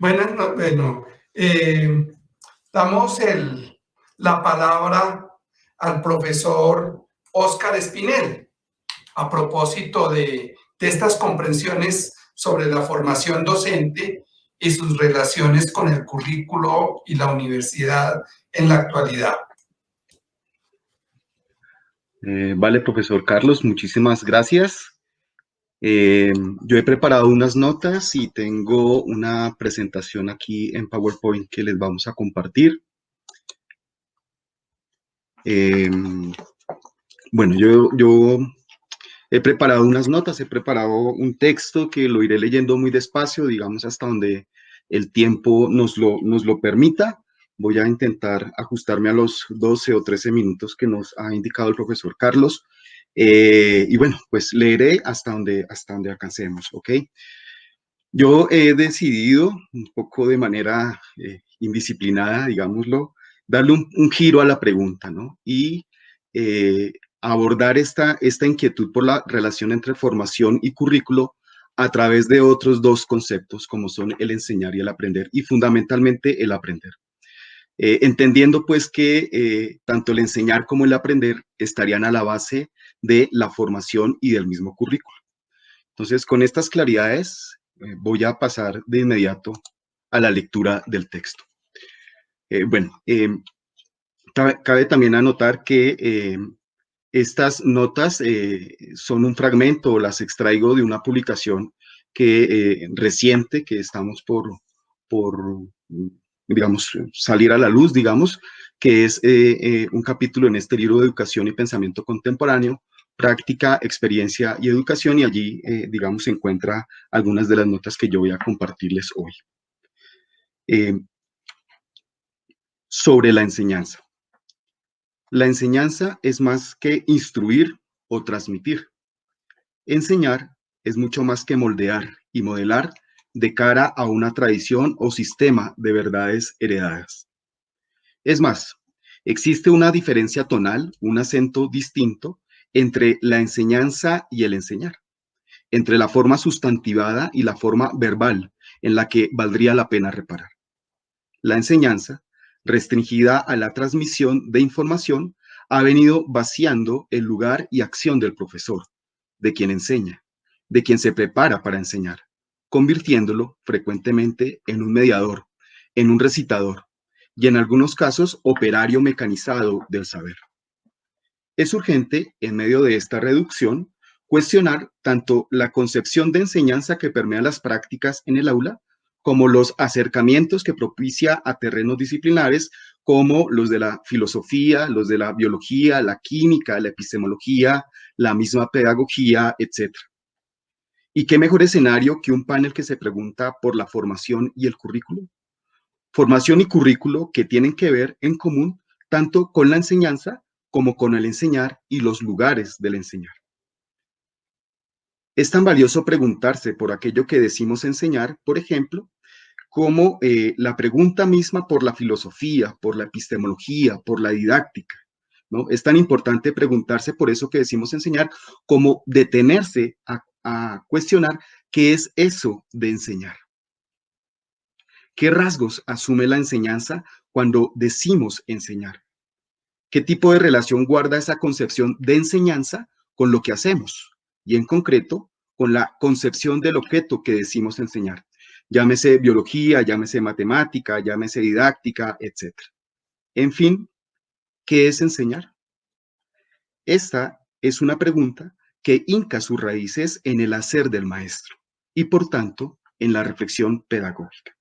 Bueno, damos la palabra al profesor Óscar Espinel a propósito de estas comprensiones sobre la formación docente y sus relaciones con el currículo y la universidad en la actualidad. Vale, profesor Carlos, muchísimas gracias. Yo he preparado unas notas y tengo una presentación aquí en PowerPoint que les vamos a compartir. Bueno, yo he preparado unas notas, he preparado un texto que lo iré leyendo muy despacio, digamos hasta donde el tiempo nos lo permita. Voy a intentar ajustarme a los 12 o 13 minutos que nos ha indicado el profesor Carlos. Y bueno, pues leeré hasta donde alcancemos, ¿ok? Yo he decidido, un poco de manera indisciplinada, digámoslo, darle un giro a la pregunta, ¿no? Y abordar esta inquietud por la relación entre formación y currículo a través de otros dos conceptos, como son el enseñar y el aprender, y fundamentalmente el aprender. Entendiendo pues que tanto el enseñar como el aprender estarían a la base de la formación y del mismo currículo. Entonces, con estas claridades, voy a pasar de inmediato a la lectura del texto. Cabe también anotar que estas notas son un fragmento, las extraigo de una publicación reciente que estamos por, digamos, salir a la luz, digamos, que es un capítulo en este libro de Educación y Pensamiento Contemporáneo, Práctica, Experiencia y Educación, y allí, digamos, se encuentra algunas de las notas que yo voy a compartirles hoy. Sobre la enseñanza. La enseñanza es más que instruir o transmitir. Enseñar es mucho más que moldear y modelar de cara a una tradición o sistema de verdades heredadas. Es más, existe una diferencia tonal, un acento distinto entre la enseñanza y el enseñar, entre la forma sustantivada y la forma verbal en la que valdría la pena reparar. La enseñanza, restringida a la transmisión de información, ha venido vaciando el lugar y acción del profesor, de quien enseña, de quien se prepara para enseñar, convirtiéndolo frecuentemente en un mediador, en un recitador y en algunos casos operario mecanizado del saber. Es urgente, en medio de esta reducción, cuestionar tanto la concepción de enseñanza que permea las prácticas en el aula, como los acercamientos que propicia a terrenos disciplinares como los de la filosofía, los de la biología, la química, la epistemología, la misma pedagogía, etc. ¿Y qué mejor escenario que un panel que se pregunta por la formación y el currículo? Formación y currículo que tienen que ver en común tanto con la enseñanza como con el enseñar y los lugares del enseñar. Es tan valioso preguntarse por aquello que decimos enseñar, por ejemplo, como la pregunta misma por la filosofía, por la epistemología, por la didáctica, ¿no? Es tan importante preguntarse por eso que decimos enseñar, como detenerse a cuestionar qué es eso de enseñar. ¿Qué rasgos asume la enseñanza cuando decimos enseñar? ¿Qué tipo de relación guarda esa concepción de enseñanza con lo que hacemos? Y en concreto, con la concepción del objeto que decimos enseñar. Llámese biología, llámese matemática, llámese didáctica, etc. En fin, ¿qué es enseñar? Esta es una pregunta que hinca sus raíces en el hacer del maestro y, por tanto, en la reflexión pedagógica.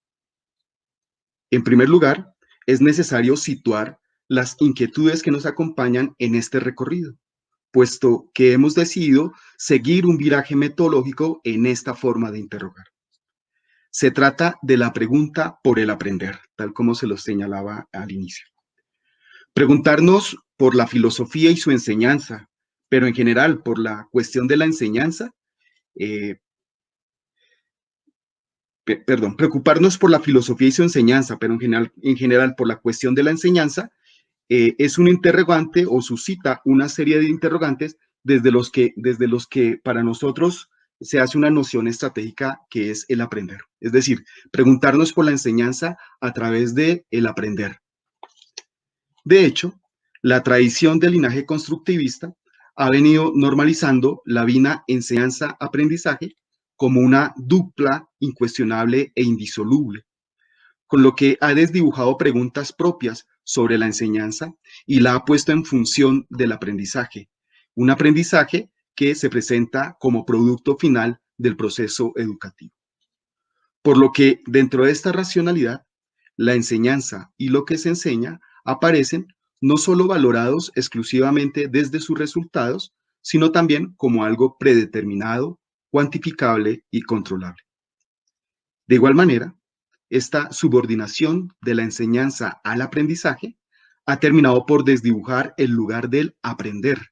En primer lugar, es necesario situar las inquietudes que nos acompañan en este recorrido, puesto que hemos decidido seguir un viraje metodológico en esta forma de interrogar. Se trata de la pregunta por el aprender, tal como se lo señalaba al inicio. Preguntarnos por la filosofía y su enseñanza, pero en general por la cuestión de la enseñanza, preocuparnos por la filosofía y su enseñanza, pero en general por la cuestión de la enseñanza, es un interrogante o suscita una serie de interrogantes desde los que para nosotros se hace una noción estratégica que es el aprender. Es decir, preguntarnos por la enseñanza a través de el aprender. De hecho, la tradición del linaje constructivista ha venido normalizando la bina enseñanza-aprendizaje como una dupla incuestionable e indisoluble, con lo que ha desdibujado preguntas propias sobre la enseñanza y la ha puesto en función del aprendizaje, un aprendizaje que se presenta como producto final del proceso educativo. Por lo que dentro de esta racionalidad, la enseñanza y lo que se enseña aparecen no solo valorados exclusivamente desde sus resultados, sino también como algo predeterminado, cuantificable y controlable. De igual manera, esta subordinación de la enseñanza al aprendizaje ha terminado por desdibujar el lugar del aprender.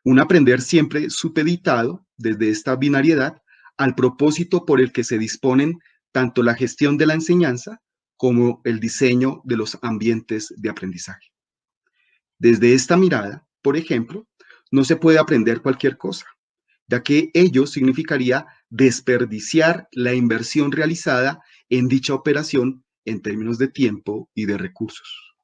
Un aprender siempre supeditado desde esta binariedad al propósito por el que se disponen tanto la gestión de la enseñanza como el diseño de los ambientes de aprendizaje. Desde esta mirada, por ejemplo, no se puede aprender cualquier cosa, ya que ello significaría desperdiciar la inversión realizada en dicha operación en términos de tiempo y de recursos.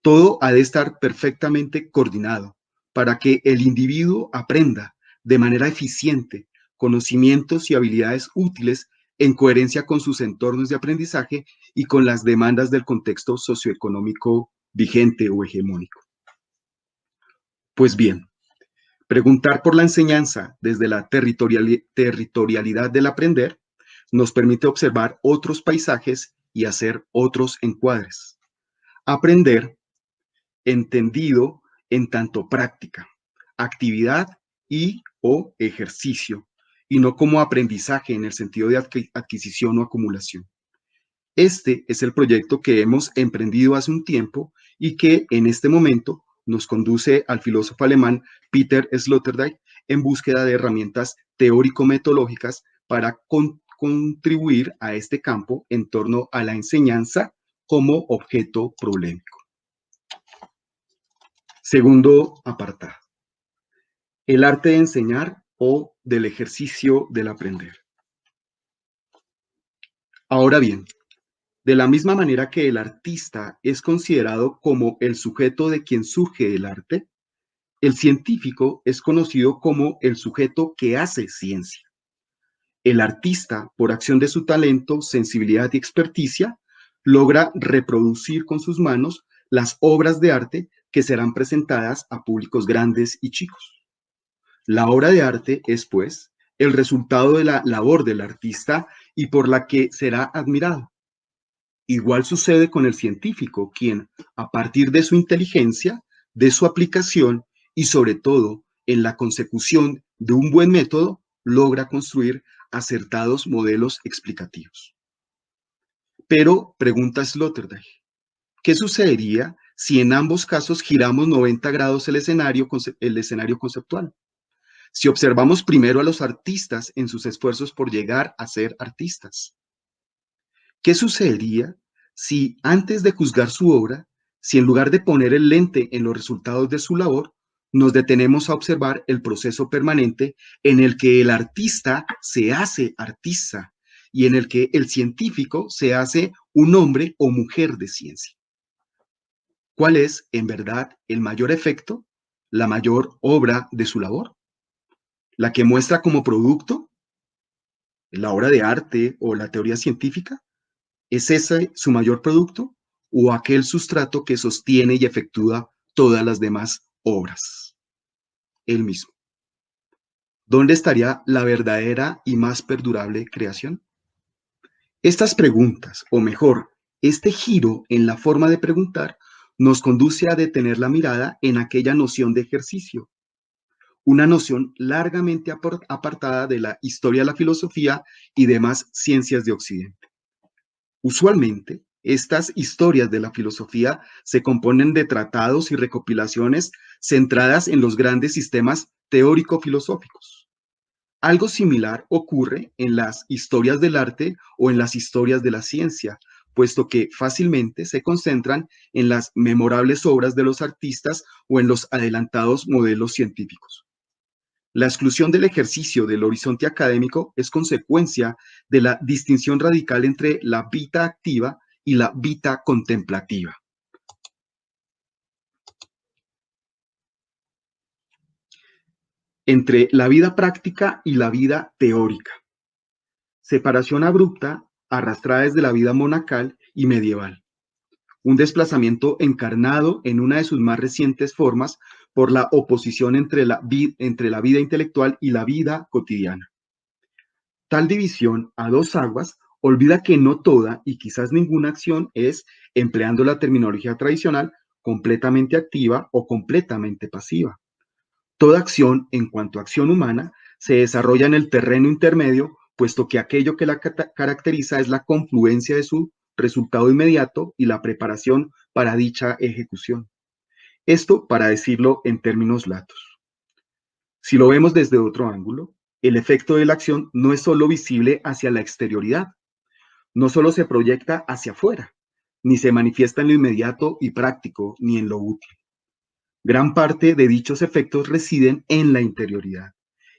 Todo ha de estar perfectamente coordinado para que el individuo aprenda de manera eficiente conocimientos y habilidades útiles en coherencia con sus entornos de aprendizaje y con las demandas del contexto socioeconómico vigente o hegemónico. Pues bien, preguntar por la enseñanza desde la territorialidad del aprender nos permite observar otros paisajes y hacer otros encuadres. Aprender, entendido en tanto práctica, actividad y o ejercicio, y no como aprendizaje en el sentido de adquisición o acumulación. Este es el proyecto que hemos emprendido hace un tiempo y que en este momento nos conduce al filósofo alemán Peter Sloterdijk en búsqueda de herramientas teórico-metodológicas para contribuir a este campo en torno a la enseñanza como objeto problemático. Segundo apartado, el arte de enseñar o del ejercicio del aprender. Ahora bien, de la misma manera que el artista es considerado como el sujeto de quien surge el arte, el científico es conocido como el sujeto que hace ciencia. El artista, por acción de su talento, sensibilidad y experticia, logra reproducir con sus manos las obras de arte que serán presentadas a públicos grandes y chicos. La obra de arte es, pues, el resultado de la labor del artista y por la que será admirado. Igual sucede con el científico, quien, a partir de su inteligencia, de su aplicación y sobre todo en la consecución de un buen método, logra construir acertados modelos explicativos. Pero, pregunta Sloterdijk, ¿qué sucedería si en ambos casos giramos 90 grados el escenario conceptual? Si observamos primero a los artistas en sus esfuerzos por llegar a ser artistas. ¿Qué sucedería si antes de juzgar su obra, si en lugar de poner el lente en los resultados de su labor, nos detenemos a observar el proceso permanente en el que el artista se hace artista y en el que el científico se hace un hombre o mujer de ciencia? ¿Cuál es, en verdad, el mayor efecto, la mayor obra de su labor? ¿La que muestra como producto la obra de arte o la teoría científica? ¿Es ese su mayor producto o aquel sustrato que sostiene y efectúa todas las demás obras? El mismo. ¿Dónde estaría la verdadera y más perdurable creación? Estas preguntas, o mejor, este giro en la forma de preguntar, nos conduce a detener la mirada en aquella noción de ejercicio, una noción largamente apartada de la historia de la filosofía y demás ciencias de Occidente. Usualmente, estas historias de la filosofía se componen de tratados y recopilaciones centradas en los grandes sistemas teórico-filosóficos. Algo similar ocurre en las historias del arte o en las historias de la ciencia, puesto que fácilmente se concentran en las memorables obras de los artistas o en los adelantados modelos científicos. La exclusión del ejercicio del horizonte académico es consecuencia de la distinción radical entre la vita activa y la vita contemplativa. Entre la vida práctica y la vida teórica. Separación abrupta arrastrada desde la vida monacal y medieval. Un desplazamiento encarnado en una de sus más recientes formas por la oposición entre la vida intelectual y la vida cotidiana. Tal división a dos aguas olvida que no toda y quizás ninguna acción es, empleando la terminología tradicional, completamente activa o completamente pasiva. Toda acción, en cuanto a acción humana, se desarrolla en el terreno intermedio, puesto que aquello que la caracteriza es la confluencia de su resultado inmediato y la preparación para dicha ejecución. Esto para decirlo en términos latos. Si lo vemos desde otro ángulo, el efecto de la acción no es solo visible hacia la exterioridad, no solo se proyecta hacia afuera, ni se manifiesta en lo inmediato y práctico, ni en lo útil. Gran parte de dichos efectos residen en la interioridad,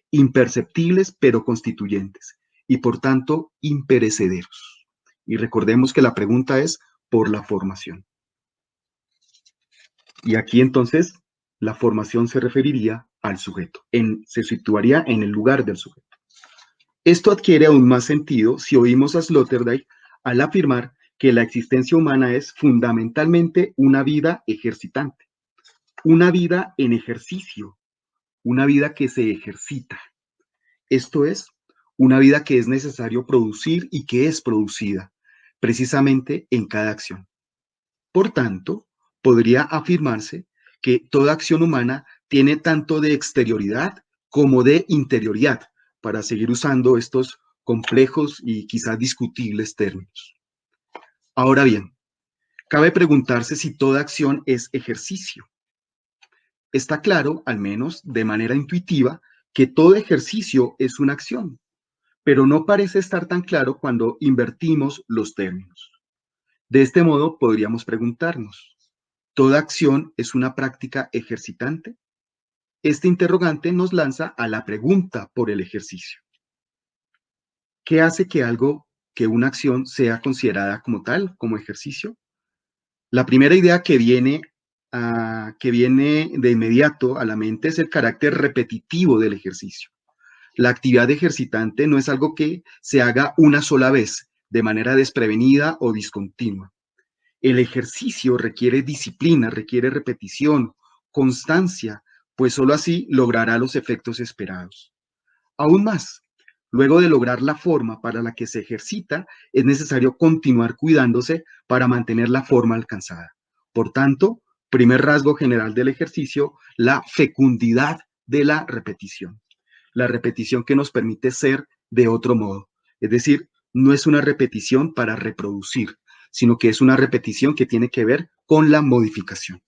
imperceptibles pero constituyentes, y por tanto imperecederos. Y recordemos que la pregunta es por la formación. Y aquí entonces la formación se referiría al sujeto, se situaría en el lugar del sujeto. Esto adquiere aún más sentido si oímos a Sloterdijk al afirmar que la existencia humana es fundamentalmente una vida ejercitante, una vida en ejercicio, una vida que se ejercita. Esto es, una vida que es necesario producir y que es producida, precisamente en cada acción. Por tanto, podría afirmarse que toda acción humana tiene tanto de exterioridad como de interioridad, para seguir usando estos complejos y quizás discutibles términos. Ahora bien, cabe preguntarse si toda acción es ejercicio. Está claro, al menos de manera intuitiva, que todo ejercicio es una acción, pero no parece estar tan claro cuando invertimos los términos. De este modo, podríamos preguntarnos, ¿toda acción es una práctica ejercitante? Este interrogante nos lanza a la pregunta por el ejercicio. ¿Qué hace que una acción sea considerada como tal, como ejercicio? La primera idea que viene de inmediato a la mente es el carácter repetitivo del ejercicio. La actividad ejercitante no es algo que se haga una sola vez, de manera desprevenida o discontinua. El ejercicio requiere disciplina, requiere repetición, constancia, pues sólo así logrará los efectos esperados. Aún más, luego de lograr la forma para la que se ejercita, es necesario continuar cuidándose para mantener la forma alcanzada. Por tanto, primer rasgo general del ejercicio, la fecundidad de la repetición. La repetición que nos permite ser de otro modo. Es decir, no es una repetición para reproducir, sino que es una repetición que tiene que ver con la modificación.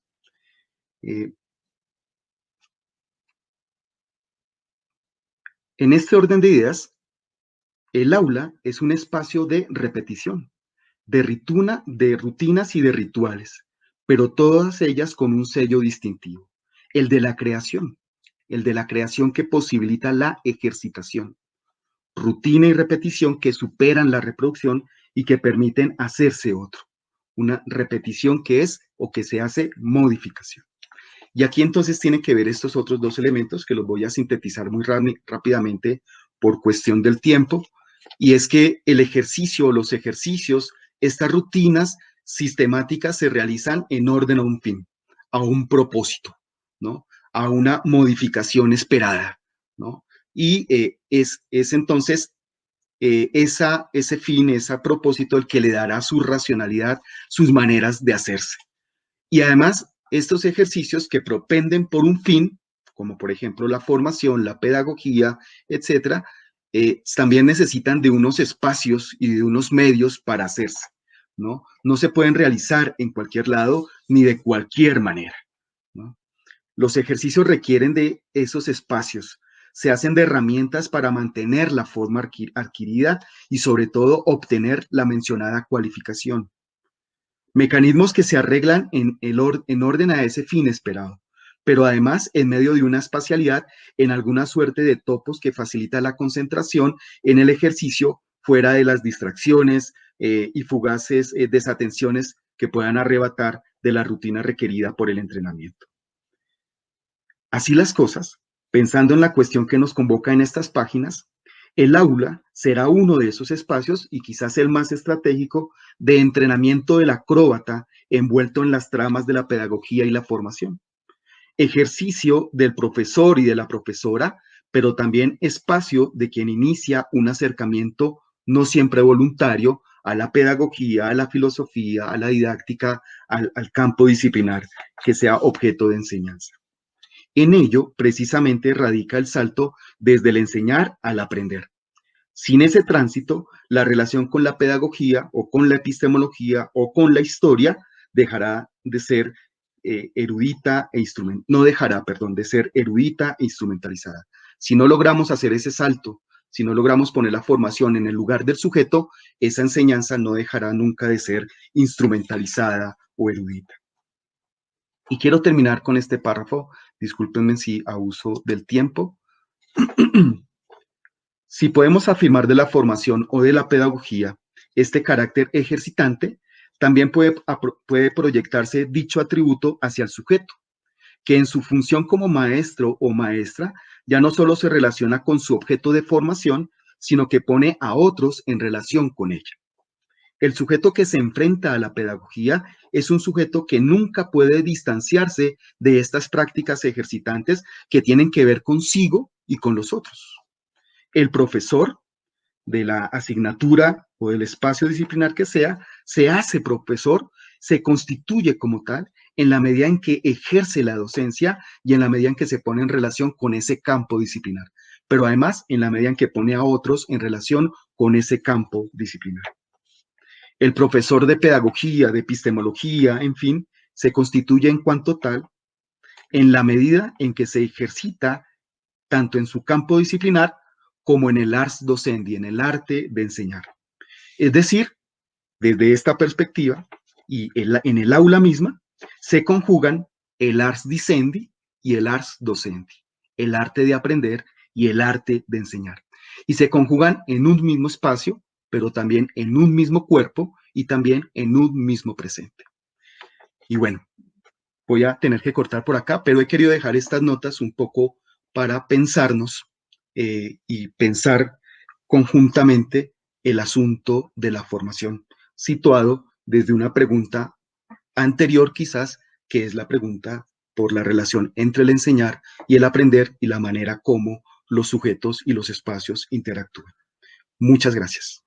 En este orden de ideas, el aula es un espacio de repetición, de rutinas y de rituales, pero todas ellas con un sello distintivo, el de la creación que posibilita la ejercitación, rutina y repetición que superan la reproducción y que permiten hacerse otro, una repetición que es o que se hace modificación. Y aquí entonces tienen que ver estos otros dos elementos que los voy a sintetizar muy rápidamente por cuestión del tiempo, y es que el ejercicio o los ejercicios, estas rutinas sistemáticas se realizan en orden a un fin, a un propósito, ¿no? A una modificación esperada, ¿no? Y es entonces ese fin, ese propósito el que le dará su racionalidad, sus maneras de hacerse. Y además, estos ejercicios que propenden por un fin, como por ejemplo la formación, la pedagogía, etcétera, también necesitan de unos espacios y de unos medios para hacerse, ¿no? No se pueden realizar en cualquier lado ni de cualquier manera, ¿no? Los ejercicios requieren de esos espacios, se hacen de herramientas para mantener la forma adquirida y sobre todo obtener la mencionada cualificación. Mecanismos que se arreglan en orden a ese fin esperado, pero además en medio de una espacialidad en alguna suerte de topos que facilita la concentración en el ejercicio fuera de las distracciones y fugaces desatenciones que puedan arrebatar de la rutina requerida por el entrenamiento. Así las cosas, pensando en la cuestión que nos convoca en estas páginas, el aula será uno de esos espacios y quizás el más estratégico de entrenamiento del acróbata envuelto en las tramas de la pedagogía y la formación. Ejercicio del profesor y de la profesora, pero también espacio de quien inicia un acercamiento no siempre voluntario a la pedagogía, a la filosofía, a la didáctica, al campo disciplinar que sea objeto de enseñanza. En ello, precisamente, radica el salto desde el enseñar al aprender. Sin ese tránsito, la relación con la pedagogía o con la epistemología o con la historia dejará de ser erudita e no dejará, perdón, de ser erudita e instrumentalizada. Si no logramos hacer ese salto, si no logramos poner la formación en el lugar del sujeto, esa enseñanza no dejará nunca de ser instrumentalizada o erudita. Y quiero terminar con este párrafo, discúlpenme si abuso del tiempo. Si podemos afirmar de la formación o de la pedagogía este carácter ejercitante, también puede proyectarse dicho atributo hacia el sujeto, que en su función como maestro o maestra ya no solo se relaciona con su objeto de formación, sino que pone a otros en relación con ella. El sujeto que se enfrenta a la pedagogía es un sujeto que nunca puede distanciarse de estas prácticas ejercitantes que tienen que ver consigo y con los otros. El profesor de la asignatura o del espacio disciplinar que sea, se hace profesor, se constituye como tal en la medida en que ejerce la docencia y en la medida en que se pone en relación con ese campo disciplinar, pero además en la medida en que pone a otros en relación con ese campo disciplinar. El profesor de pedagogía, de epistemología, en fin, se constituye en cuanto tal en la medida en que se ejercita tanto en su campo disciplinar como en el ars docendi, en el arte de enseñar. Es decir, desde esta perspectiva y en el aula misma se conjugan el ars dicendi y el ars docendi, el arte de aprender y el arte de enseñar. Y se conjugan en un mismo espacio, pero también en un mismo cuerpo y también en un mismo presente. Y bueno, voy a tener que cortar por acá, pero he querido dejar estas notas un poco para pensarnos y pensar conjuntamente el asunto de la formación, situado desde una pregunta anterior quizás, que es la pregunta por la relación entre el enseñar y el aprender y la manera como los sujetos y los espacios interactúan. Muchas gracias.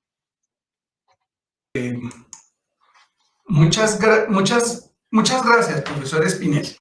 Muchas gracias, profesor Espinel.